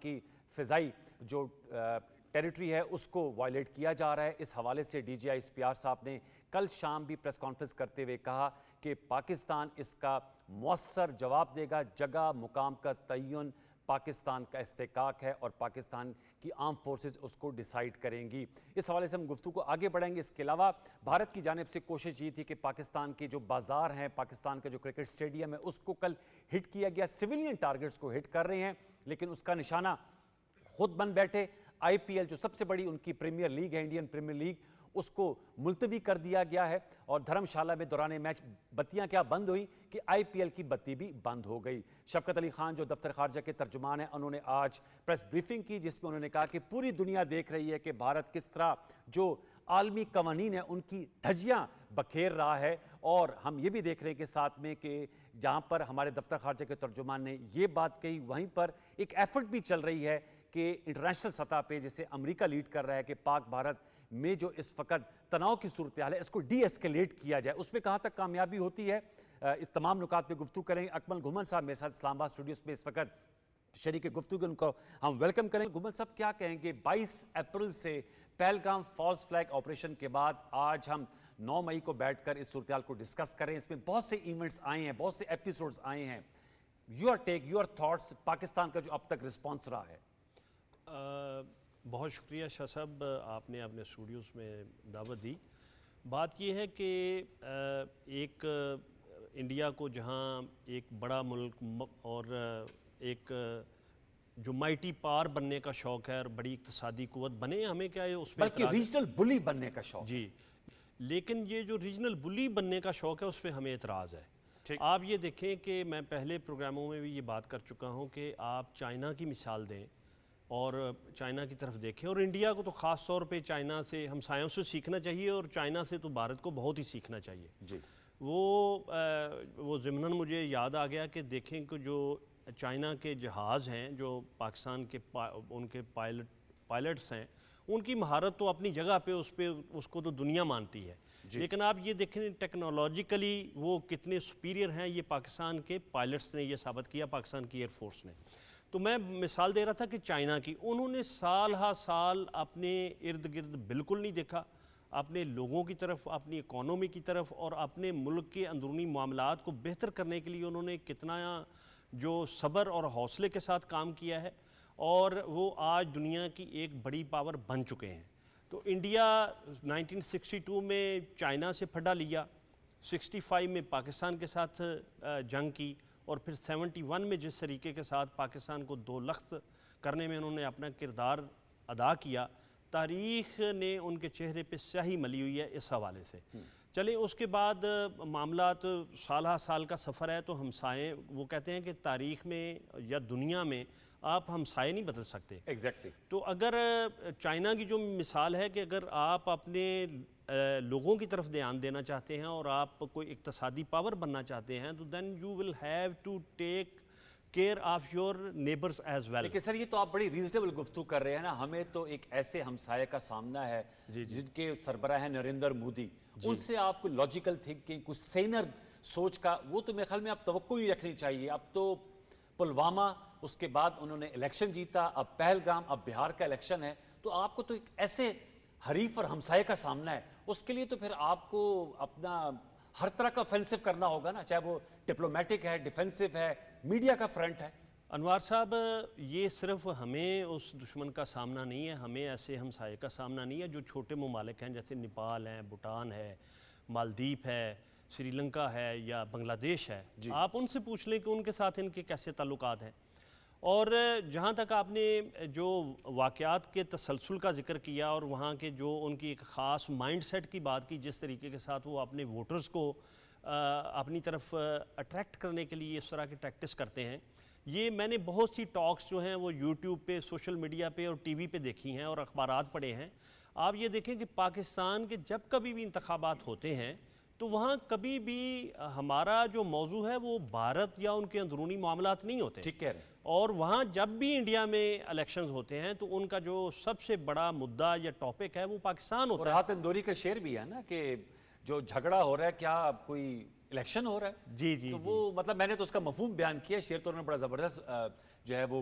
کی فضائی جو ٹیریٹری ہے اس کو وائلیٹ کیا جا رہا ہے۔ اس حوالے سے ڈی جی آئی اسپیار صاحب نے کل شام بھی پریس کانفرنس کرتے ہوئے کہا کہ پاکستان اس کا مؤثر جواب دے گا، جگہ مقام کا تعین پاکستان کا استحقاق ہے اور پاکستان کی آرم فورسز اس کو ڈیسائیڈ کریں گی۔ اس حوالے سے ہم گفتگو کو آگے بڑھیں گے۔ اس کے علاوہ بھارت کی جانب سے کوشش یہ تھی کہ پاکستان کے جو بازار ہیں، پاکستان کا جو کرکٹ اسٹیڈیم ہے اس کو کل ہٹ کیا گیا، سویلین ٹارگٹس کو ہٹ کر رہے ہیں، لیکن اس کا نشانہ خود بن بیٹھے۔ آئی پی ایل جو سب سے بڑی ان کی پریمیئر لیگ ہے، انڈین پریمیئر لیگ، اس کو ملتوی کر دیا گیا ہے اور دھرم شالہ میں دوران میچ بتیاں کیا بند ہوئی کہ آئی پی ایل کی بتی بھی بند ہو گئی۔ شفقت علی خان جو دفتر خارجہ کے ترجمان ہیں، انہوں نے آج پریس بریفنگ کی جس میں انہوں نے کہا کہ پوری دنیا دیکھ رہی ہے کہ بھارت کس طرح جو عالمی قوانین ہیں ان کی دھجیاں بکھیر رہا ہے، اور ہم یہ بھی دیکھ رہے ہیں کہ ساتھ میں کہ جہاں پر ہمارے دفتر خارجہ کے ترجمان نے یہ بات کہی، وہیں پر ایک ایفرٹ بھی چل رہی ہے کہ انٹرنیشنل سطح پہ جسے امریکہ لیڈ کر رہا ہے کہ پاک بھارت میں جو اس وقت تناؤ کی صورتحال ہے اس کو ڈی ایسکیلیٹ کیا جائے۔ اس میں کہاں تک کامیابی ہوتی ہے، اس تمام نکات پہ گفتگو کریں۔ اکمل گھمن صاحب میرے ساتھ اسلام آباد اسٹوڈیوز میں اس وقت شریک گفتگو، ان کو ہم ویلکم کریں۔ گھمن صاحب کیا کہیں گے، 22 اپریل سے پہلگام فالس فلیگ آپریشن کے بعد آج ہم 9 مئی کو بیٹھ کر اس صورتحال کو ڈسکس کریں، اس میں بہت سے ایونٹس آئے ہیں، بہت سے ایپیسوڈز آئے ہیں، your take, your thoughts, Pakistan کا جو اب تک رسپانس رہا ہے؟ بہت شکریہ شاہ صاحب، آپ نے اپنے اسٹوڈیوز میں دعوت دی۔ بات یہ ہے کہ ایک انڈیا کو جہاں ایک بڑا ملک اور ایک جو مائٹی پار بننے کا شوق ہے اور بڑی اقتصادی قوت بنے، ہمیں کیا ہے اس پہ بلکہ ریجنل بلی بننے کا شوق جی، لیکن یہ جو ریجنل بلی بننے کا شوق ہے اس پہ ہمیں اعتراض ہے۔ آپ یہ دیکھیں کہ میں پہلے پروگراموں میں بھی یہ بات کر چکا ہوں کہ آپ چائنا کی مثال دیں اور چائنا کی طرف دیکھیں، اور انڈیا کو تو خاص طور پہ چائنا سے، ہمسایوں سے سیکھنا چاہیے، اور چائنا سے تو بھارت کو بہت ہی سیکھنا چاہیے۔ جی، وہ ضمناً مجھے یاد آ گیا کہ دیکھیں کہ جو چائنا کے جہاز ہیں جو پاکستان کے ان کے پائلٹس ہیں، ان کی مہارت تو اپنی جگہ پہ اس کو تو دنیا مانتی ہے، لیکن آپ یہ دیکھیں ٹیکنالوجیکلی وہ کتنے سپیریئر ہیں، یہ پاکستان کے پائلٹس نے یہ ثابت کیا، پاکستان کی ایئر فورس نے۔ تو میں مثال دے رہا تھا کہ چائنا کی، انہوں نے سال ہا سال اپنے ارد گرد بالکل نہیں دیکھا، اپنے لوگوں کی طرف، اپنی اکانومی کی طرف اور اپنے ملک کے اندرونی معاملات کو بہتر کرنے کے لیے انہوں نے کتنا جو صبر اور حوصلے کے ساتھ کام کیا ہے، اور وہ آج دنیا کی ایک بڑی پاور بن چکے ہیں۔ تو انڈیا 1962 میں چائنا سے پھڈا لیا، 65 میں پاکستان کے ساتھ جنگ کی، اور پھر 71 میں جس طریقے کے ساتھ پاکستان کو 2 لخت کرنے میں انہوں نے اپنا کردار ادا کیا، تاریخ نے ان کے چہرے پہ سیاہی ملی ہوئی ہے اس حوالے سے۔ چلیں اس کے بعد معاملات سال ہا سال کا سفر ہے، تو ہمسائے، وہ کہتے ہیں کہ تاریخ میں یا دنیا میں آپ ہمسائے نہیں بدل سکتے۔ ایگزیکٹلی۔ تو اگر چائنا کی جو مثال ہے کہ اگر آپ اپنے لوگوں کی طرف دھیان دینا چاہتے ہیں اور آپ کوئی اقتصادی پاور بننا چاہتے ہیں، تو then you will have to take care of your neighbours as well. لیکن سر یہ تو آپ بڑی ریزنیبل گفتگو کر رہے ہیں نا، ہمیں تو ایک ایسے ہمسائے کا سامنا ہے جن کے سربراہ ہیں نریندر مودی، ان سے آپ کو لاجیکل تھنکنگ، کچھ سینر سوچ کا، وہ تو میرے خیال میں آپ توقع ہی رکھنی چاہیے۔ اب تو پلوامہ، اس کے بعد انہوں نے الیکشن جیتا، اب پہلگام، اب بہار کا الیکشن ہے، تو آپ کو تو ایک ایسے حریف اور ہمسائے کا سامنا ہے، اس کے لیے تو پھر آپ کو اپنا ہر طرح کا offensive کرنا ہوگا نا، چاہے وہ ڈپلومیٹک ہے، ڈیفینسو ہے، میڈیا کا فرنٹ ہے۔ انوار صاحب، یہ صرف ہمیں اس دشمن کا سامنا نہیں ہے، ہمیں ایسے ہمسائے کا سامنا نہیں ہے جو چھوٹے ممالک ہیں، جیسے نیپال ہیں، بھوٹان ہے، مالدیپ ہے، سری لنکا ہے یا بنگلہ دیش ہے۔ آپ ان سے پوچھ لیں کہ ان کے ساتھ ان کے کیسے تعلقات ہیں۔ اور جہاں تک آپ نے جو واقعات کے تسلسل کا ذکر کیا اور وہاں کے جو ان کی ایک خاص مائنڈ سیٹ کی بات کی، جس طریقے کے ساتھ وہ اپنے ووٹرز کو اپنی طرف اٹریکٹ کرنے کے لیے اس طرح کی ٹیکٹس کرتے ہیں، یہ میں نے بہت سی ٹاکس جو ہیں وہ یوٹیوب پہ، سوشل میڈیا پہ اور ٹی وی پہ دیکھی ہیں اور اخبارات پڑھے ہیں۔ آپ یہ دیکھیں کہ پاکستان کے جب کبھی بھی انتخابات ہوتے ہیں تو وہاں کبھی بھی ہمارا جو موضوع ہے وہ بھارت یا ان کے اندرونی معاملات نہیں ہوتے، ٹھیک ہے، اور وہاں جب بھی انڈیا میں الیکشنز ہوتے ہیں تو ان کا جو سب سے بڑا مدعا یا ٹاپک ہے وہ پاکستان ہوتا ہے۔ اور راحت اندوری کا شعر بھی ہے نا کہ جو جھگڑا ہو رہا ہے کیا کوئی الیکشن ہو رہا ہے؟ جی جی، تو وہ مطلب میں نے تو اس کا مفہوم بیان کیا، شعر تو انہوں نے بڑا زبردست جو ہے وہ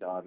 4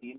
3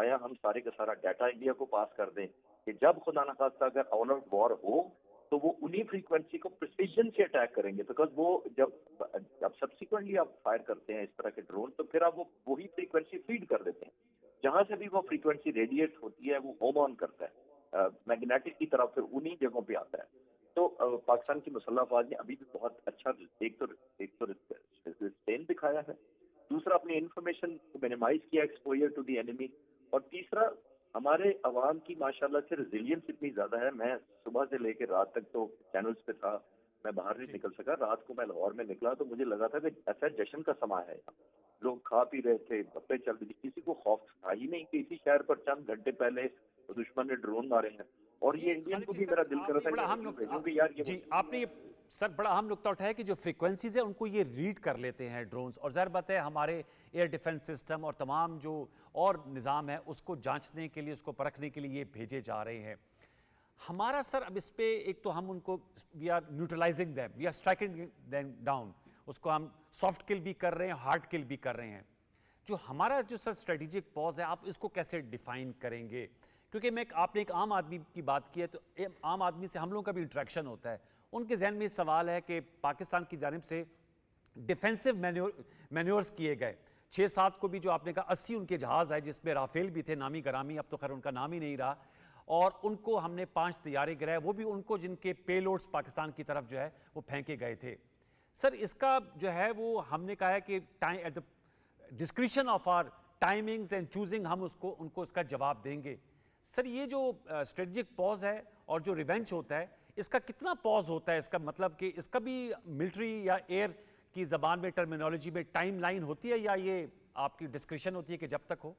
آیا ہم سارے کا سارا ڈیٹا انڈیا کو پاس کر دیں کہ جب خدا نخواستہ اگر آل آؤٹ وار ہو تو وہ انہی فریکوینسی کو پریسیجن سے اٹیک کریں گے، بیکاز وہ جب سبسیکوینٹلی آپ فائر کرتے ہیں اس طرح کے ڈرون تو پھر آپ وہی فریکوینسی فیڈ کر دیتے ہیں، جہاں سے بھی وہ فریکوینسی ریڈیٹ ہوتی ہے وہ ہوم آن کرتا ہے میگنیٹک کی طرف، پھر انہی جگہوں پہ آتا ہے. تو پاکستان کی مسلح افواج نے ابھی بھی بہت اچھا ایک تو رسٹین دکھایا ہے، دوسرا اپنی انفارمیشن کو مینیمائز کیا ایکسپوجر ٹو دی اینیمی، اور تیسرا ہمارے عوام کی ماشاءاللہ سے ریزیلینس اتنی زیادہ ہے. میں صبح سے لے کے رات تک تو چینلز پہ تھا، میں باہر نہیں نکل سکا. رات کو میں لاہور میں نکلا تو مجھے لگا تھا کہ ایسا جشن کا سما ہے، لوگ کھا پی رہے تھے، گپے چل رہی تھی، کسی کو خوف تھا ہی نہیں کہ اسی شہر پر چند گھنٹے پہلے دشمن نے ڈرون مارے ہیں. اور یہ انڈین خالد کو جی بھی سر، میرا دل آپ کر نے رہا بڑا تھا اہم کہ نقطہ بھیجوں کہ یار یہ جی آپ نے یہ سر بڑا اہم نقطہ اٹھایا کہ جو فریکوینسیز ہیں ان کو یہ ریڈ کر لیتے ہیں ڈرونز، اور ظاہر بات ہے ہمارے ایئر ڈیفنس سسٹم اور تمام جو اور نظام ہے اس کو جانچنے کے لیے، اس کو پرکھنے کے لیے یہ بھیجے جا رہے ہیں. ہمارا سر اب اس پہ ایک تو ہم ان کو we are neutralising them, we are striking them down, اس کو ہم سافٹ کل بھی کر رہے ہیں، ہارڈ کل بھی کر رہے ہیں. جو ہمارا جو سر اسٹریٹجک پاز ہے آپ اس کو کیسے ڈیفائن کریں گے؟ کیونکہ آپ نے ایک عام آدمی کی بات کی ہے تو عام آدمی سے ہم لوگوں کا بھی انٹریکشن ہوتا ہے، ان کے ذہن میں یہ سوال ہے کہ پاکستان کی جانب سے ڈیفینسو مینیورز کیے گئے. 6-7 کو بھی جو آپ نے کہا 80 ان کے جہاز آئے جس میں رافیل بھی تھے نامی گرامی، اب تو خیر ان کا نام ہی نہیں رہا، اور ان کو ہم نے 5 طیارے گرائے، وہ بھی ان کو جن کے پے لوڈز پاکستان کی طرف جو ہے وہ پھینکے گئے تھے. سر اس کا جو ہے وہ ہم نے کہا ہے کہ at the discretion of our timings and choosing ہم ان کو اس کا جواب دیں گے. سر یہ جو اسٹریٹجک پاز ہے اور جو ریونچ ہوتا ہے اس کا کتنا پاز ہوتا ہے؟ اس کا مطلب کہ اس کا بھی ملٹری یا ایئر کی زبان میں ٹرمینالوجی میں ٹائم لائن ہوتی ہے یا یہ آپ کی ڈسکریشن ہوتی ہے کہ جب تک ہو؟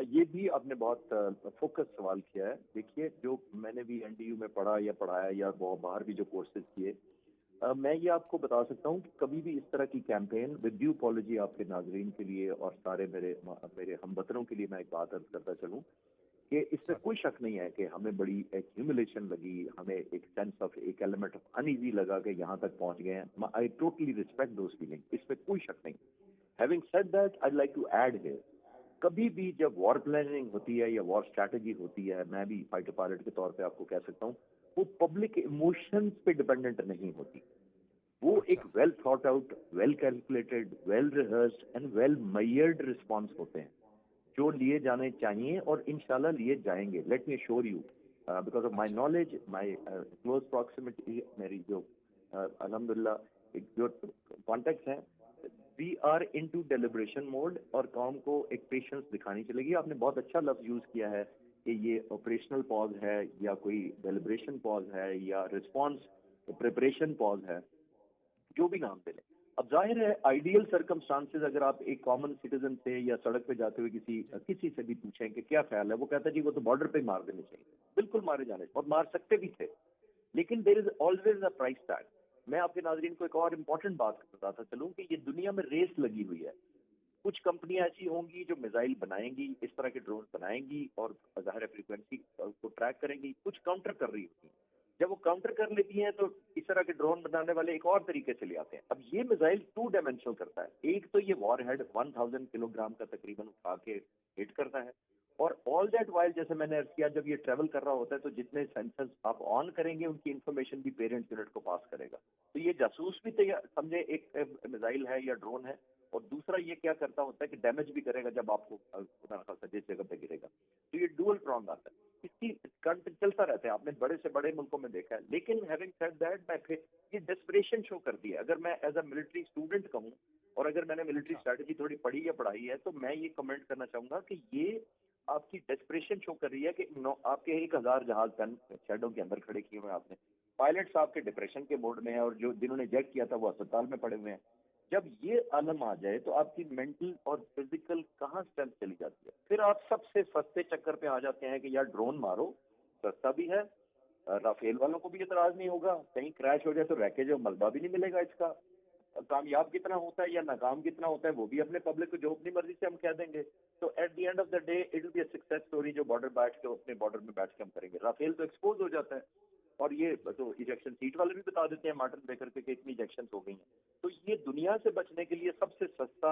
یہ بھی آپ نے بہت فوکس سوال کیا ہے. دیکھیے جو میں نے بھی NDU میں پڑھا یا پڑھایا یا باہر بھی جو کورسز کیے، میں یہ آپ کو بتا سکتا ہوں کہ کبھی بھی اس طرح کی کیمپین ود ڈیو اپالوجی آپ کے ناظرین کے لیے اور سارے میرے ہم وطنوں کے لیے میں ایک بات عرض کرتا چلوں کہ اس میں کوئی شک نہیں ہے کہ ہمیں بڑی ایک ہیوملیشن لگی، ہمیں ایک سینس آف ایک ایلیمنٹ آف انایزی لگا کہ یہاں تک پہنچ گئے ہیں. I totally respect those feeling, اس میں کوئی شک نہیں. Having said that I like to add here, کبھی بھی جب وار پلاننگ ہوتی ہے یا وار اسٹریٹجی ہوتی ہے، میں بھی فائٹر پائلٹ کے طور پہ آپ کو کہہ سکتا ہوں، وہ پبلک ایموشنز پہ ڈپینڈنٹ نہیں ہوتی. وہ ایک well thought out, well calculated, well rehearsed and well measured response ہوتے ہیں جو لیے جانے چاہیے اور انشاءاللہ لیے جائیں گے. Let me assure you because of my knowledge, my close proximity, میری جو الحمدللہ جو کانٹیکٹس ہیں، we are into deliberation mode, اور قوم کو ایک پیشنس دکھانی چلے گی. آپ نے بہت اچھا لفظ یوز کیا ہے کہ یہ آپریشنل پاز ہے یا کوئی ڈیلیبریشن پاز ہے یا رسپانس پریپریشن پاز ہے، جو بھی نام دے لیں. اب ظاہر ہے آئیڈیل سرکمسٹانسز اگر آپ ایک کامن سٹیزن سے یا سڑک پہ جاتے ہوئے کسی سے بھی پوچھیں کہ کیا خیال ہے، وہ کہتا ہے جی وہ تو بارڈر پہ مار دینے چاہیے. بالکل مارے جانے اور مار سکتے بھی تھے، لیکن there is always a price tag. میں آپ کے ناظرین کو ایک اور امپورٹنٹ بات بتاتا چلوں کہ یہ دنیا میں ریس لگی ہوئی ہے. کچھ کمپنیاں ایسی ہوں گی جو میزائل بنائیں گی، اس طرح کے ڈرون بنائیں گی اور ظاہر فریکوینسی کو ٹریک کریں گی. کچھ کاؤنٹر کر رہی ہوتی ہیں، جب وہ کاؤنٹر کر لیتی ہیں تو اس طرح کے ڈرون بنانے والے ایک اور طریقے سے لے آتے ہیں. اب یہ میزائل 2 ڈائمینشنل کرتا ہے. ایک تو یہ وار ہیڈ 1000 کلو گرام کا تقریباً اٹھا کے ہٹ کرتا ہے، اور آل دیٹ وائل جیسے میں نے عرض کیا جب یہ ٹریول کر رہا ہوتا ہے تو جتنے سینسرز آپ آن کریں گے ان کی انفارمیشن بھی پیرنٹ یونٹ کو پاس کرے گا. تو یہ جاسوس بھی سمجھے ایک میزائل ہے یا ڈرون ہے، اور دوسرا یہ کیا کرتا ہوتا ہے کہ ڈیمیج بھی کرے گا جب آپ کو خدا نخواستہ جس جگہ پہ گرے گا. تو یہ ڈوئل پرانگ آتا ہے. اس کی کنٹینٹ چلتا رہتا ہے، آپ نے بڑے سے بڑے ملکوں میں دیکھا ہے. لیکن ہیونگ سیڈ دیٹ میں پھر یہ ڈیسپریشن شو کر دی ہے. اگر میں ایز اے ملٹری اسٹوڈنٹ کہوں اور اگر میں نے ملٹری اسٹریٹجی تھوڑی پڑھی یا پڑھائی ہے تو میں یہ کمنٹ کرنا چاہوں گا کہ یہ آپ کی ڈیسپریشن شو کر رہی ہے کہ آپ کے 1000 جہاز گن شیڈوں کے اندر کھڑے کیے ہوئے آپ نے، پائلٹس آپ کے ڈپریشن کے موڈ میں ہیں اور جنہوں نے جیٹ کیا تھا وہ اسپتال میں پڑے ہوئے ہیں. جب یہ عالم آ جائے تو آپ کی مینٹل اور فزیکل کہاں اسٹرینتھ چلی جاتی ہے؟ پھر آپ سب سے سستے چکر پہ آ جاتے ہیں کہ یار ڈرون مارو، سستا بھی ہے، رافیل والوں کو بھی اعتراض نہیں ہوگا، کہیں کریش ہو جائے تو ریکیج اور ملبہ بھی نہیں ملے گا. اس کا کامیاب کتنا ہوتا ہے یا ناکام کتنا ہوتا ہے وہ بھی اپنے پبلک کو جو اپنی مرضی سے ہم کہہ دیں گے. تو at the end of the day it will be a success story جو بارڈر بیٹھ کے اپنے بارڈر میں بیٹھ کے ہم کریں گے. رافیل تو ایکسپوز ہو جاتا ہے، اور یہ تو ایجیکشن سیٹ والے بھی بتا دیتے ہیں مارٹن بیکر کے کہ اتنی ایجیکشن ہو گئی ہیں. تو یہ دنیا سے بچنے کے لیے سب سے سستا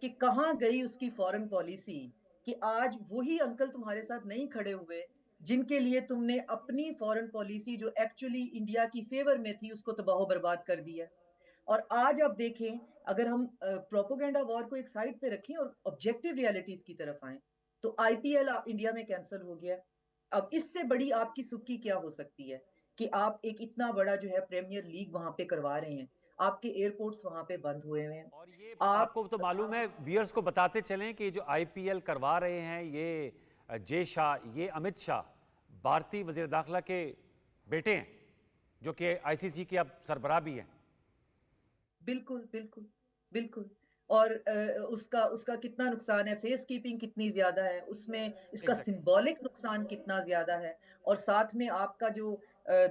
کہ کہاں گئی اس کی فورن پالیسی کہ آج وہی انکل تمہارے ساتھ نہیں کھڑے ہوئے جن کے لیے تم نے اپنی فورن پالیسی جو ایکچولی انڈیا کی فیور میں تھی اس کو تباہ و برباد کر دیا. اور آج آپ دیکھیں اگر ہم پروپوگینڈا وار کو ایک سائڈ پہ رکھیں اور آبجیکٹیو ریالٹیز کی طرف آئیں تو آئی پی ایل انڈیا میں کینسل ہو گیا. اب اس سے بڑی آپ کی سکی کیا ہو سکتی ہے کہ آپ ایک اتنا بڑا جو ہے پریمیئر لیگ وہاں پہ کروا رہے ہیں, آپ کے ایئرپورٹس وہاں پہ بند ہوئے ہوئے ہیں. اور یہ آپ کو تو معلوم ہے, ویئرز کو بتاتے چلیں کہ جو آئی پی ایل کروا رہے ہیں یہ جے شاہ, یہ امت شاہ بھارتی وزیر داخلہ کے بیٹے ہیں جو کہ آئی سی سی کے اب سربراہ بھی ہیں. بالکل بالکل بالکل. اور اس کا کتنا نقصان ہے, فیس کیپنگ کتنی زیادہ ہے اس میں, اس کا سمبولک نقصان کتنا زیادہ ہے. اور ساتھ میں آپ کا جو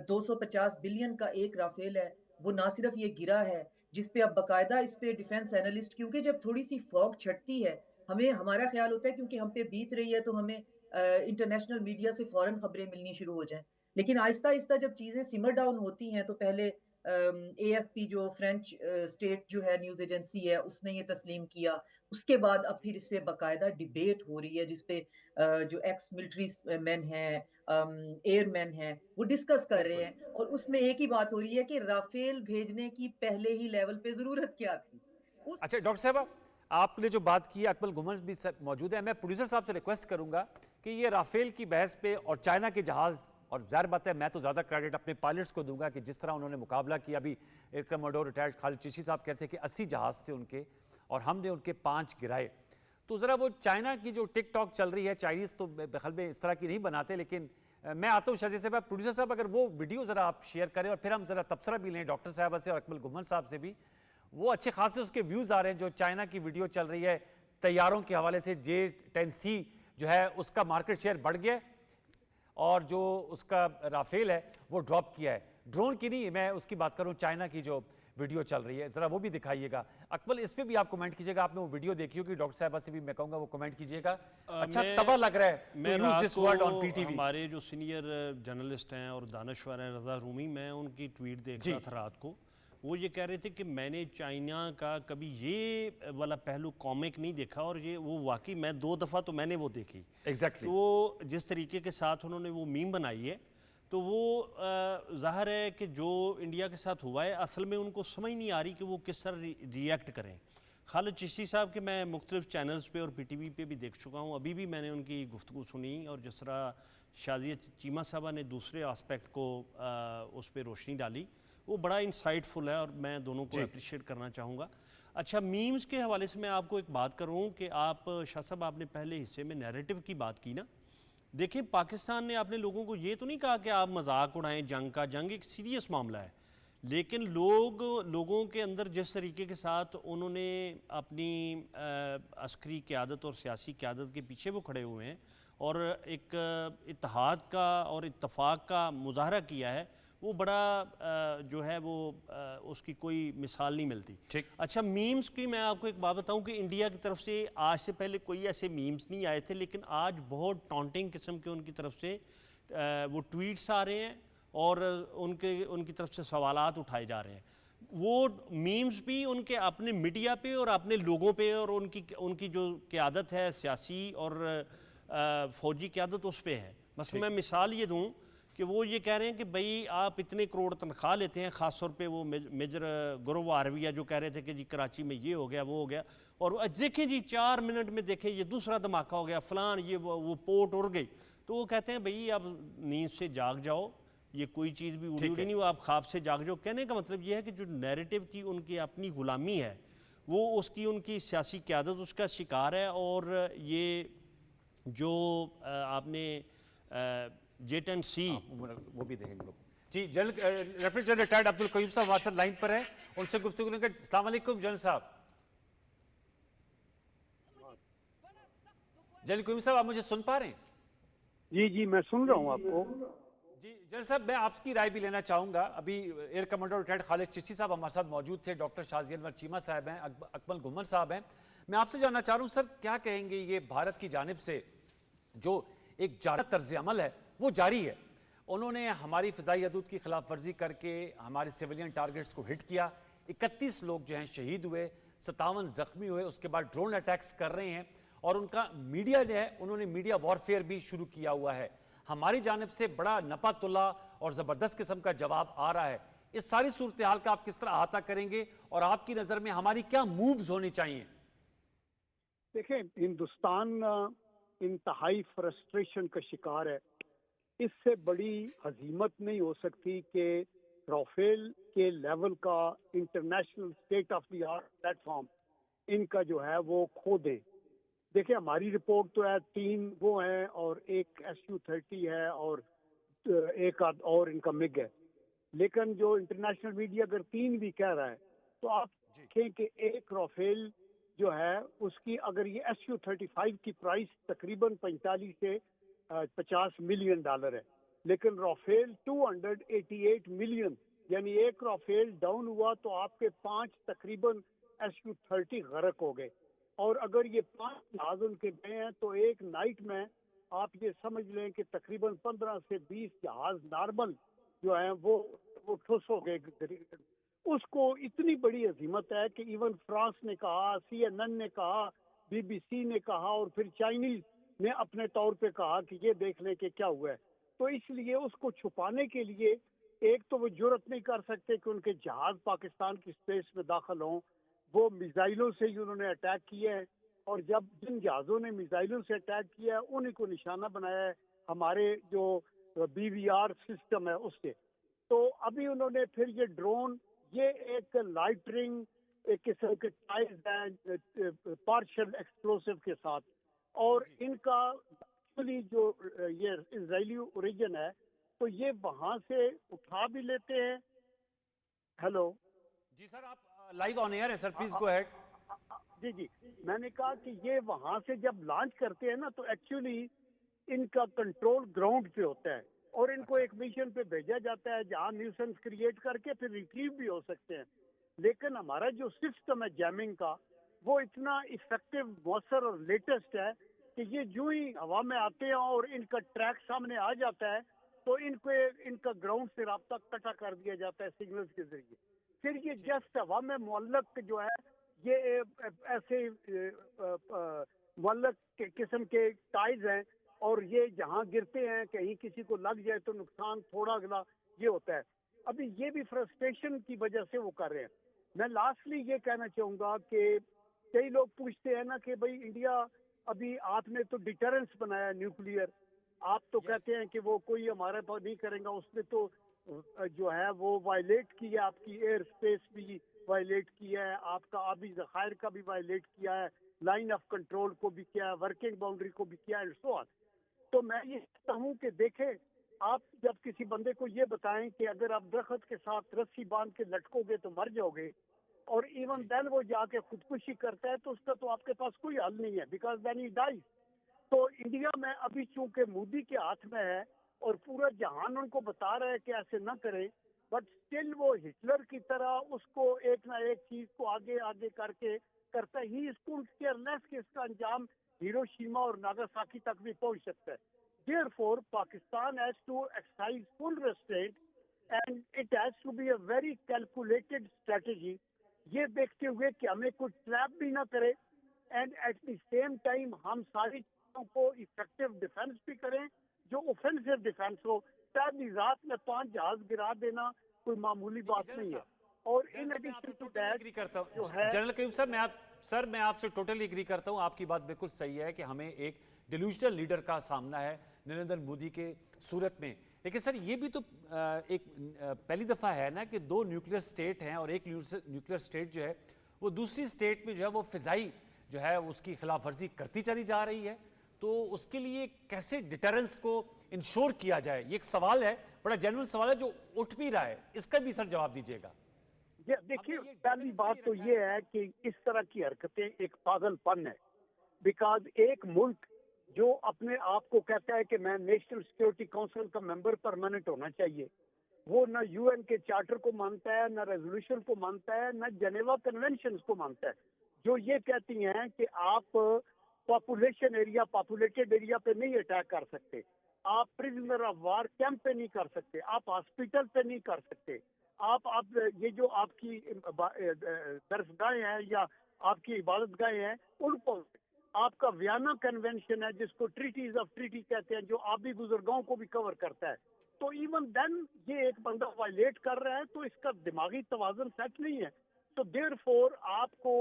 250 بلین کا ایک رافیل ہے وہ نہ صرف یہ گرا ہے جس پہ اب باقاعدہ اس پہ ڈیفنس اینالسٹ, کیونکہ جب تھوڑی سی فوگ چھٹتی ہے ہمارا خیال ہوتا ہے کیونکہ ہم پہ بیت رہی ہے تو ہمیں انٹرنیشنل میڈیا سے فوراً خبریں ملنی شروع ہو جائیں. لیکن آہستہ آہستہ جب چیزیں سمر ڈاؤن ہوتی ہیں تو پہلے اے ایف پی جو فرینچ اسٹیٹ جو ہے نیوز ایجنسی ہے اس نے یہ تسلیم کیا, اس کے بعد اب پھر اس پہ باقاعدہ ڈیبیٹ ہو رہی ہے جس پہ جو ایکس ملٹری مین ہیں, ایئر مین ہیں, وہ ڈسکس کر رہے ہیں اور اس میں ایک ہی بات ہو رہی ہے کہ رافیل بھیجنے کی پہلے ہی لیول پہ ضرورت کیا تھی. اچھا ڈاکٹر صاحبہ, آپ نے جو بات کی, اکمل گھمن بھی موجود ہے, میں پروڈیوسر صاحب سے ریکویسٹ کروں گا کہ یہ رافیل کی بحث پہ اور چائنا کے جہاز, اور ظاہر بات ہے میں تو زیادہ کریڈٹ اپنے پائلٹس کو دوں گا کہ جس طرح انہوں نے مقابلہ کیا. ابھی ایئر کموڈور ریٹائرڈ خالد چشتی صاحب کہتے ہیں کہ 80 جہاز تھے ان کے اور ہم نے ان کے 5 گرائے. تو ذرا وہ چائنا کی جو ٹک ٹاک چل رہی ہے, چائنیز تو بخل میں اس طرح کی نہیں بناتے, لیکن میں آتا ہوں شاہزی صاحب, پروڈیوسر صاحب اگر وہ ویڈیو ذرا آپ شیئر کریں اور پھر ہم ذرا تبصرہ بھی لیں ڈاکٹر صاحبہ سے اور اکمل گھمن صاحب سے بھی. وہ اچھے خاصے اس کے ویوز آ رہے ہیں جو چائنا کی ویڈیو چل رہی ہے طیاروں کے حوالے سے. J-10C جو ہے اس کا مارکیٹ شیئر بڑھ گیا اور جو اس کا رافیل ہے وہ ڈراپ کیا ہے. ڈرون کی نہیں, میں اس کی بات کروں, چائنا کی جو ویڈیو چل رہی ہے ذرا وہ بھی دکھائیے گا. اکمل اس پہ بھی آپ کمنٹ کیجیے گا, آپ نے وہ ویڈیو دیکھی ہوگی, ڈاکٹر صاحبہ سے بھی میں کہوں گا وہ کمنٹ کیجیے گا. اچھا طبع لگ رہا ہے میں رات کو ہمارے جو سینئر جرنلسٹ ہیں اور دانشور ہیں رضا رومی, میں ان کی ٹویٹ دیکھ رہا تھا رات کو. وہ یہ کہہ رہے تھے کہ میں نے چائنا کا کبھی یہ والا پہلو کامک نہیں دیکھا, اور یہ وہ واقعی میں 2 دفعہ تو میں نے وہ دیکھی. ایگزیکٹلی تو جس طریقے کے ساتھ انہوں نے وہ میم بنائی ہے تو وہ ظاہر ہے کہ جو انڈیا کے ساتھ ہوا ہے اصل میں ان کو سمجھ نہیں آ رہی کہ وہ کس طرح ریئیکٹ کریں. خالد چشتی صاحب کے میں مختلف چینلز پہ اور پی ٹی وی پہ بھی دیکھ چکا ہوں, ابھی بھی میں نے ان کی گفتگو سنی, اور جس طرح شازیہ چیمہ صاحبہ نے دوسرے آسپیکٹ کو اس پہ روشنی ڈالی, وہ بڑا انسائٹ فل ہے اور میں دونوں کو اپریشیٹ کرنا چاہوں گا. اچھا میمز کے حوالے سے میں آپ کو ایک بات کروں کہ آپ شاہ صاحب آپ نے پہلے حصے میں نیریٹو کی بات کی نا. دیکھیں پاکستان نے اپنے لوگوں کو یہ تو نہیں کہا کہ آپ مذاق اڑائیں جنگ کا, جنگ ایک سیریس معاملہ ہے, لیکن لوگوں کے اندر جس طریقے کے ساتھ انہوں نے اپنی عسکری قیادت اور سیاسی قیادت کے پیچھے وہ کھڑے ہوئے ہیں اور ایک اتحاد کا اور اتفاق کا مظاہرہ کیا ہے, وہ بڑا جو ہے وہ اس کی کوئی مثال نہیں ملتی. اچھا میمز کی میں آپ کو ایک بات بتاؤں کہ انڈیا کی طرف سے آج سے پہلے کوئی ایسے میمز نہیں آئے تھے, لیکن آج بہت ٹانٹنگ قسم کے ان کی طرف سے وہ ٹویٹس آ رہے ہیں اور ان کی طرف سے سوالات اٹھائے جا رہے ہیں. وہ میمز بھی ان کے اپنے میڈیا پہ اور اپنے لوگوں پہ اور ان کی جو قیادت ہے سیاسی اور فوجی قیادت اس پہ ہے. مثلا میں مثال یہ دوں کہ وہ یہ کہہ رہے ہیں کہ بھئی آپ اتنے کروڑ تنخواہ لیتے ہیں, خاص طور پہ وہ میجر گروہ آرویہ جو کہہ رہے تھے کہ جی کراچی میں یہ ہو گیا وہ ہو گیا, اور دیکھیں جی 4 منٹ میں دیکھیں یہ دوسرا دھماکہ ہو گیا فلان, یہ وہ پورٹ اڑ گئی. تو وہ کہتے ہیں بھئی آپ نیند سے جاگ جاؤ, یہ کوئی چیز بھی اڑی نہیں, وہ آپ خواب سے جاگ جاؤ. کہنے کا مطلب یہ ہے کہ جو نیریٹو کی ان کی اپنی غلامی ہے وہ ان کی سیاسی قیادت اس کا شکار ہے. اور یہ جو آپ نے J-10C وہ بھی دیکھیں گے جی. ریفرنٹ جنرل ریٹائرڈ عبدالقیوم صاحب ہمارے ساتھ لائن پر ہیں, ان سے گفتگو کریں گے. السلام علیکم جنرل صاحب. جنرل قیوم صاحب آپ مجھے سن پا رہے ہیں؟ جی میں سن رہا ہوں آپ کو. جی جنرل صاحب میں آپ کی رائے بھی لینا چاہوں گا. ابھی ایئر کمانڈر ریٹائرڈ خالد چشتی صاحب ہمارے ساتھ موجود تھے, ڈاکٹر شازیہ انور چیمہ صاحب ہیں, اکمل گھمن صاحب ہیں. میں آپ سے جاننا چاہ رہا ہوں سر, کیا کہیں گے یہ بھارت کی جانب سے جو ایک جارح طرز عمل ہے وہ جاری ہے؟ انہوں نے ہماری فضائی حدود کی خلاف ورزی کر کے ہمارے سیولین ٹارگٹس کو ہٹ کیا, 31 لوگ جو ہیں شہید ہوئے, 57 زخمی ہوئے, اس کے بعد ڈرون اٹیکس کر رہے ہیں, اور ان کا میڈیا نے انہوں نے میڈیا وارفیئر بھی شروع کیا ہوا ہے. ہماری جانب سے بڑا نپا تلا اور زبردست قسم کا جواب آ رہا ہے. اس ساری صورتحال کا آپ کس طرح احاطہ کریں گے, اور آپ کی نظر میں ہماری کیا مووز ہونے چاہیے؟ دیکھیں, ہندوستان انتہائی فرسٹریشن کا شکار ہے. اس سے بڑی ہزیمت نہیں ہو سکتی کہ رافیل کے لیول کا international state of the art platform ان کا جو ہے وہ کھو دیں. دیکھیں, ہماری رپورٹ تو ہے 3 وہ ہیں اور ایک Su-30 ہے اور ایک اور ان کا مگ ہے, لیکن جو انٹرنیشنل میڈیا اگر 3 بھی کہہ رہا ہے تو آپ دیکھیں کہ ایک رافیل جو ہے اس کی اگر یہ Su-35 کی پرائس تقریباً 45 سے 50 ملین ڈالر ہے, لیکن رافیل 288 ملین, یعنی ایک رافیل ڈاؤن ہوا تو آپ کے 5 تقریباً Su-30 غرق ہو گئے. اور اگر یہ 5 جہاز ان کے گئے ہیں تو ایک نائٹ میں آپ یہ سمجھ لیں کہ تقریباً 15 سے 20 جہاز نارمل جو ہیں وہ ٹھوس ہو گئے. اس کو اتنی بڑی عظیمت ہے کہ ایون فرانس نے کہا, CNN نے کہا, BBC نے کہا, اور پھر چائنیز نے اپنے طور پہ کہا کہ یہ دیکھ لیں کہ کیا ہوا ہے. تو اس لیے اس کو چھپانے کے لیے ایک تو وہ جرت نہیں کر سکتے کہ ان کے جہاز پاکستان کی اسپیس میں داخل ہوں. وہ میزائلوں سے ہی انہوں نے اٹیک کیا ہے, اور جب جن جہازوں نے میزائلوں سے اٹیک کیا ہے انہیں کو نشانہ بنایا ہے ہمارے جو BVR سسٹم ہے اس سے. تو ابھی انہوں نے پھر یہ ڈرون, یہ ایک لائٹرنگ ایک قسم کے ٹائز ہیں پارشل ایکسپلوسیو کے ساتھ, اور ان کا ایکچولی جو یہ اسرائیلی اوریجن ہے تو یہ وہاں سے اٹھا بھی لیتے ہیں. ہیلو جی سر, آپ لائیو آن ایئر ہے سر, پلیز گو ہیڈ. جی, میں نے کہا کہ یہ وہاں سے جب لانچ کرتے ہیں نا تو ایکچولی ان کا کنٹرول گراؤنڈ پہ ہوتا ہے, اور ان کو ایک مشن پہ بھیجا جاتا ہے جہاں نیوسنس کریٹ کر کے پھر ریٹریو بھی ہو سکتے ہیں. لیکن ہمارا جو سسٹم ہے جیمنگ کا وہ اتنا افیکٹو, مؤثر اور لیٹسٹ ہے کہ یہ جو ہی ہوا میں آتے ہیں اور ان کا ٹریک سامنے آ جاتا ہے تو ان کا گراؤنڈ سے رابطہ قطع کر دیا جاتا ہے سگنلز کے ذریعے. پھر یہ جسٹ ہوا میں معلق جو ہے یہ ایسے معلق قسم کے ٹائز ہیں, اور یہ جہاں گرتے ہیں کہیں کسی کو لگ جائے تو نقصان تھوڑا اگلا یہ ہوتا ہے. ابھی یہ بھی فرسٹریشن کی وجہ سے وہ کر رہے ہیں. میں لاسٹلی یہ کہنا چاہوں گا کہ کئی لوگ پوچھتے ہیں نا کہ بھئی انڈیا ابھی آپ نے تو ڈیٹرنس بنایا نیوکلیئر, آپ تو کہتے ہیں کہ وہ کوئی ہمارے پاس نہیں کرے گا. اس نے تو جو ہے وہ وائلیٹ کی ہے, آپ کی ایئر اسپیس بھی وائلیٹ کیا ہے, آپ کا آبی ذخائر کا بھی وائلیٹ کیا ہے, لائن آف کنٹرول کو بھی کیا ہے, ورکنگ باؤنڈری کو بھی کیا ہے, سو آن. تو میں یہ کہتا ہوں کہ دیکھیں, آپ جب کسی بندے کو یہ بتائیں کہ اگر آپ درخت کے ساتھ رسی باندھ کے لٹکو گے تو مر جاؤ گے, اور ایون دین وہ جا کے خودکشی کرتا ہے تو اس کا تو آپ کے پاس کوئی حل نہیں ہے, بیکاز دین ہی ڈائز. تو انڈیا میں ابھی چونکہ مودی کے ہاتھ میں ہے اور پورا جہان ان کو بتا رہا ہے کہ ایسے نہ کریں, بٹ اسٹل وہ ہٹلر کی طرح اس کو ایک نہ ایک چیز کو آگے کر کے کرتا ہے. ہی اس کو کیئرلیس کہ اس کا انجام ہیروشیما اور ناگاساکی تک بھی پہنچ سکتا ہے. Therefore, Pakistan has to exercise full restraint and it has to be a very calculated strategy. یہ دیکھتے ہوئے کہ ہمیں کوئی ٹریپ بھی نہ کرے, and at the same time ہم ساری چیزوں کو افیکٹو ڈیفینس بھی کریں جو اوفینسو ڈیفینس ہو. پہلی رات میں 5 جہاز گرا دینا کوئی معمولی بات نہیں ہے. اور ان ایڈیشن ٹو دیٹ جو ہے جنرل قیوم صاحب, میں آپ سے ٹوٹلی ایگری کرتا ہوں, آپ کی بات بالکل صحیح ہے کہ ہمیں ایک ڈیلوژنل لیڈر کا سامنا ہے نریندر مودی کے صورت میں. لیکن سر یہ بھی تو ایک پہلی دفعہ ہے نا کہ 2 نیوکلیئر سٹیٹ ہیں, اور ایک نیوکلیئر سٹیٹ جو ہے وہ دوسری سٹیٹ میں جو ہے وہ فضائی جو ہے اس کی خلاف ورزی کرتی چلی جا رہی ہے. تو اس کے لیے کیسے ڈیٹرنس کو انشور کیا جائے, یہ ایک سوال ہے, بڑا جینوئن سوال ہے جو اٹھ بھی رہا ہے, اس کا بھی سر جواب دیجیے گا. دیکھیے, پہلی بات تو یہ ہے کہ اس طرح کی حرکتیں ایک پاگل پن ہے, بیکاز ایک ملک جو اپنے آپ کو کہتا ہے کہ میں نیشنل سیکورٹی کونسل کا ممبر پرماننٹ ہونا چاہیے, وہ نہ UN کے چارٹر کو مانتا ہے, نہ ریزولوشن کو مانتا ہے, نہ جنیوا کنونشنز کو مانتا ہے, جو یہ کہتی ہیں کہ آپ پاپولیٹڈ ایریا پہ نہیں اٹیک کر سکتے, آپ پرزنر آف وار کیمپ پہ نہیں کر سکتے, آپ ہاسپٹل پہ نہیں کر سکتے, آپ یہ جو آپ کی درسگاہیں ہیں یا آپ کی عبادت گاہیں ہیں ان کو آپ کا ویانا کنونشن ہے جس کو ٹریٹیز آف ٹریٹی کہتے ہیں جو آبی گزرگاہوں کو بھی کور کرتا ہے. تو ایون دین یہ ایک بندہ وائلیٹ کر رہا ہے تو اس کا دماغی توازن سیٹ نہیں ہے. تو دیر فور آپ کو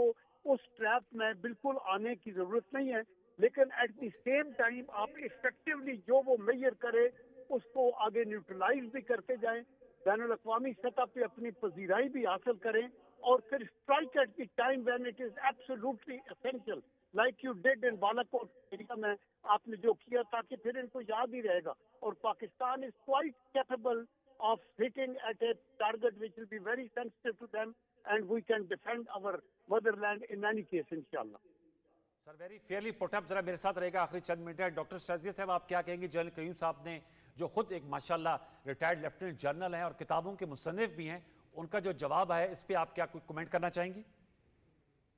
اس ٹریپ میں بالکل آنے کی ضرورت نہیں ہے, لیکن ایٹ دی سیم ٹائم آپ افیکٹولی جو وہ میئر کرے اس کو آگے نیوٹرلائز بھی کرتے جائیں, بین الاقوامی سطح پہ اپنی پذیرائی بھی حاصل کریں, اور پھر strike at the time when it is absolutely essential like you did in Balakot area میں آپ نے جو کیا, تاکہ پھر ان کو یاد ہی رہے گا. اور Pakistan is quite capable of hitting at a target which will be very sensitive to them and we can defend our motherland in any case انشاءاللہ. سر ویری فیئرلی پٹ اپ, ذرا میرے ساتھ رہے گا آخری چند منٹ ہے. ڈاکٹر شازیہ صاحب آپ کیا کہیں گے جنرل قیوم صاحب نے جو خود ایک ماشاءاللہ ریٹائرڈ لیفٹیننٹ جنرل ہیں اور کتابوں کے مصنف بھی ہیں, ان کا جو جواب ہے اس پہ آپ کیا کوئی کمنٹ کرنا چاہیں گی؟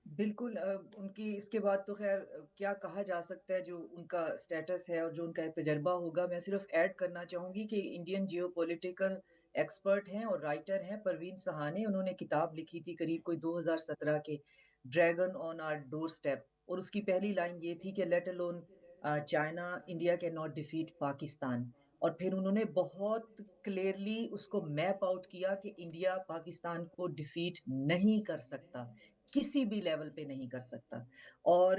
بالکل ان کی اس کے بعد تو خیر کیا کہا جا سکتا ہے, جو ان کا سٹیٹس ہے اور جو ان کا تجربہ ہوگا. میں صرف ایڈ کرنا چاہوں گی کہ انڈین جیو پولیٹیکل ایکسپرٹ ہیں اور رائٹر ہیں پروین سہانے. انہوں نے کتاب لکھی تھی قریب کوئی 2017 کے, dragon on are door step, اور اس کی پہلی لائن یہ تھی کہ let alone China India can not defeat Pakistan. اور پھر انہوں نے بہت کلیئرلی اس کو میپ آؤٹ کیا کہ انڈیا پاکستان کو ڈیفیٹ نہیں کر سکتا, کسی بھی لیول پہ نہیں کر سکتا. اور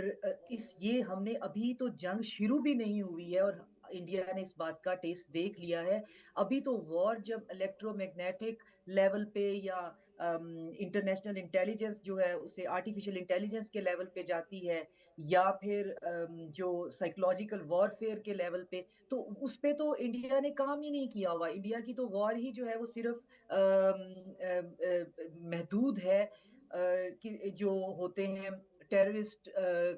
یہ ہم نے ابھی تو جنگ شروع بھی نہیں ہوئی ہے اور انڈیا نے اس بات کا ٹیسٹ دیکھ لیا ہے. ابھی تو وار جب الیکٹرو میگنیٹک لیول پہ یا انٹرنیشنل انٹیلیجنس جو ہے اسے آرٹیفیشل انٹیلیجنس کے لیول پہ جاتی ہے, یا پھر جو سائیکولوجیکل وار فیئر کے لیول پہ, تو اس پہ تو انڈیا نے کام ہی نہیں کیا ہوا. انڈیا کی تو وار ہی جو ہے وہ صرف محدود ہے جو ہوتے ہیں ٹیررسٹ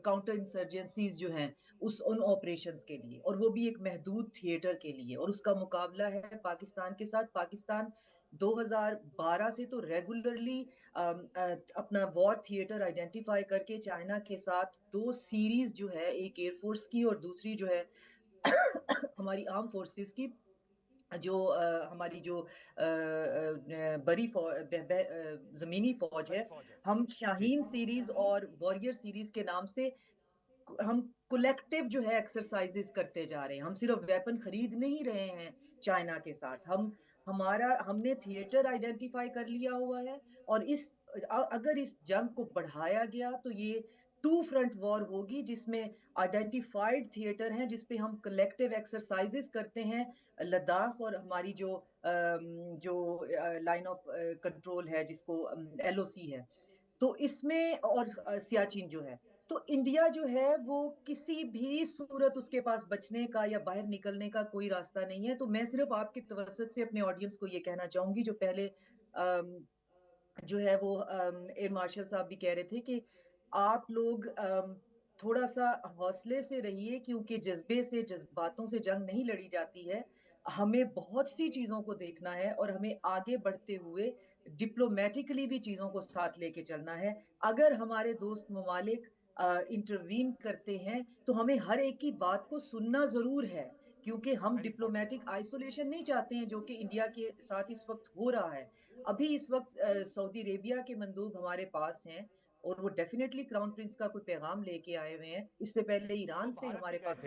کاؤنٹر انسرجنسیز جو ہیں ان آپریشنز کے لیے, اور وہ بھی ایک محدود تھیٹر کے لیے. اور اس کا مقابلہ ہے پاکستان کے ساتھ. پاکستان 2012 سے تو ریگولرلی اپنا وار تھیٹر آئیڈینٹیفائی کر کے چائنا کے ساتھ 2 سیریز جو ہے, ایک ایئر فورس کی اور دوسری جو ہے ہماری آرم فورسز کی, جو ہماری جو بری زمینی فوج ہے, ہم شاہین سیریز اور واریر سیریز کے نام سے ہم کولیکٹیو جو ہے ایکسرسائزز کرتے جا رہے ہیں. ہم صرف ویپن خرید نہیں رہے ہیں چائنا کے ساتھ, ہم نے تھیٹر آئیڈینٹیفائی کر لیا ہوا ہے. اور اگر اس جنگ کو بڑھایا گیا تو یہ 2 فرنٹ وار ہوگی, جس میں آئیڈینٹیفائڈ تھیٹر ہیں جس پہ ہم کلیکٹیو ایکسرسائزز کرتے ہیں. لداخ اور ہماری جو لائن آف کنٹرول ہے جس کو LOC ہے, تو اس میں, اور سیاچن جو ہے, تو انڈیا جو ہے وہ کسی بھی صورت اس کے پاس بچنے کا یا باہر نکلنے کا کوئی راستہ نہیں ہے. تو میں صرف آپ کے توسط سے اپنے آڈینس کو یہ کہنا چاہوں گی, جو پہلے جو ہے وہ ایئر مارشل صاحب بھی کہہ رہے تھے کہ آپ لوگ تھوڑا سا حوصلے سے رہیے, کیونکہ جذبے سے, جذباتوں سے جنگ نہیں لڑی جاتی ہے. ہمیں بہت سی چیزوں کو دیکھنا ہے اور ہمیں آگے بڑھتے ہوئے ڈپلومیٹکلی بھی چیزوں کو ساتھ لے کے چلنا ہے. اگر ہمارے دوست ممالک انٹروین کرتے ہیں تو ہمیں ہر ایک کی بات کو سننا ضرور ہے, کیونکہ ہم ڈپلومیٹک آئسولیشن نہیں چاہتے ہیں جو کہ انڈیا کے ساتھ اس وقت ہو رہا ہے. ابھی اس وقت سعودی عربیہ کے مندوب ہمارے پاس ہیں اور وہ ڈیفینیٹلی کراؤن پرنس کا کوئی پیغام لے کے آئے ہوئے ہیں. اس سے پہلے ایران سے ہمارے پاس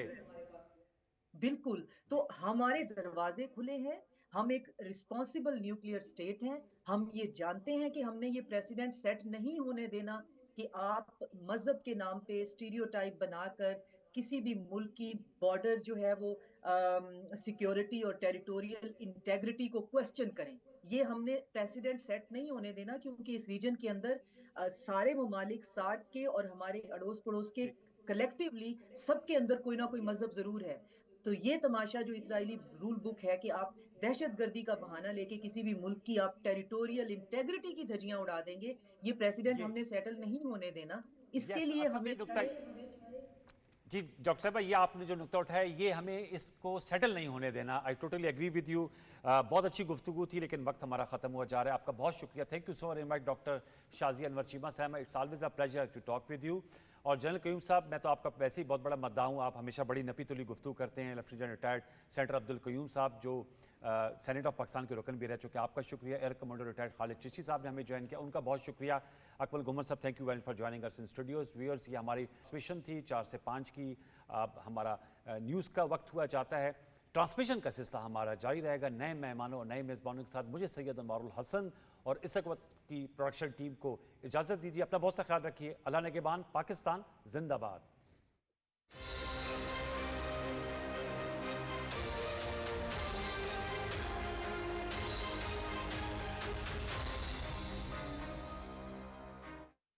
بالکل, تو ہمارے دروازے کھلے ہیں. ہم ایک رسپانسیبل نیوکلیئر سٹیٹ ہیں. ہم یہ جانتے ہیں کہ ہم نے یہ پریسیڈنٹ سیٹ نہیں ہونے دینا کہ آپ مذہب کے نام پہ اسٹیریوٹائپ بنا کر کسی بھی ملک کی بارڈر جو ہے وہ سیکیورٹی اور ٹیریٹوریل انٹیگریٹی کو کوسچن کریں. یہ ہم نے پریسیڈنٹ سیٹ نہیں ہونے دینا, کیونکہ اس ریجن کے اندر سارے ممالک ساتھ کے اور ہمارے اڑوس پڑوس کے کلیکٹیولی سب کے اندر کوئی نہ کوئی مذہب ضرور ہے. تو یہ تماشا جو اسرائیلی رول بک ہے کہ آپ دہشت گردی کا بہانہ لے کے کسی بھی ملک کی آپ ٹیریٹوریل انٹیگریٹی کی دھجیاں اڑا دیں گے, یہ پریسیڈنٹ ہم نے سیٹل نہیں ہونے دینا. اس کے لیے ہمیں جی ڈاکٹر صاحبہ, یہ آپ نے جو نقطہ اٹھایا یہ ہمیں اس کو سیٹل نہیں ہونے دینا. I totally agree with you. بہت اچھی گفتگو تھی لیکن وقت ہمارا ختم ہوا جا رہا ہے. آپ کا بہت شکریہ. Thank you so very much doctor Shazia Anwar Cheema sahib. It's always a pleasure to talk with you. اور جنرل قیوم صاحب، میں تو آپ کا ویسے ہی بہت بڑا مداح ہوں، آپ ہمیشہ بڑی نپی تلی گفتگو کرتے ہیں. Lieutenant general retired senator Abdul Qayyum صاحب جو سینیٹ آف پاکستان کے رکن بھی رہ چکے ہیں، آپ کا شکریہ. ایئر کمانڈر ریٹائرڈ خالد چشتی صاحب نے ہمیں جوائن کیا، ان کا بہت شکریہ. Akmal Gomar sahab, thank you very for joining us in studios. Viewers, یہ ہماری ٹرانسمیشن تھی 4 سے 5 کی. اب ہمارا نیوز کا وقت ہوا جاتا ہے. ٹرانسمیشن کا سلسلہ ہمارا جاری رہے گا نئے مہمانوں اور نئے میزبانوں کے ساتھ. مجھے سید انوار الحسن اور اس وقت کی پروڈکشن ٹیم کو اجازت دیجیے. اپنا بہت سا خیال رکھیے. اللہ نگہبان. پاکستان زندہ باد.